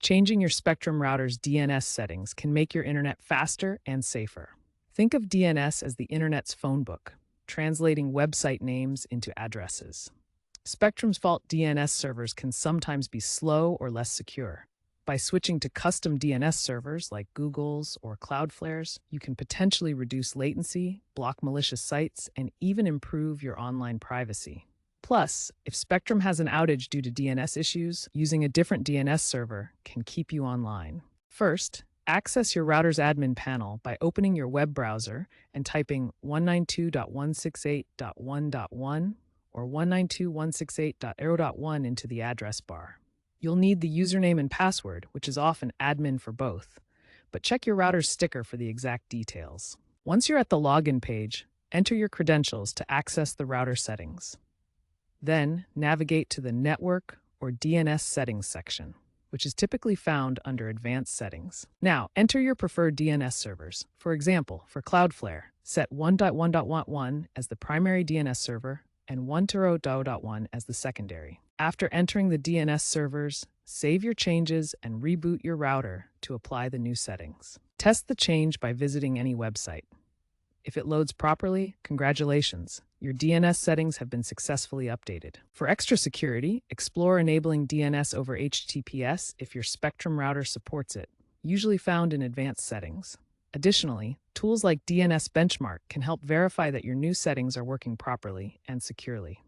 Changing your Spectrum router's DNS settings can make your internet faster and safer. Think of DNS as the internet's phone book, translating website names into addresses. Spectrum's fault DNS servers can sometimes be slow or less secure. By switching to custom DNS servers like Google's or Cloudflare's, you can potentially reduce latency, block malicious sites, and even improve your online privacy. Plus, if Spectrum has an outage due to DNS issues, using a different DNS server can keep you online. First, access your router's admin panel by opening your web browser and typing 192.168.1.1 or 192.168.0.1 into the address bar. You'll need the username and password, which is often admin for both, but check your router's sticker for the exact details. Once you're at the login page, enter your credentials to access the router settings. Then, navigate to the Network or DNS Settings section, which is typically found under Advanced Settings. Now, enter your preferred DNS servers. For example, for Cloudflare, set 1.1.1.1 as the primary DNS server and 1.0.0.1 as the secondary. After entering the DNS servers, save your changes and reboot your router to apply the new settings. Test the change by visiting any website. If it loads properly, congratulations, your DNS settings have been successfully updated. For extra security, explore enabling DNS over HTTPS if your Spectrum router supports it, usually found in Advanced Settings. Additionally, tools like DNS Benchmark can help verify that your new settings are working properly and securely.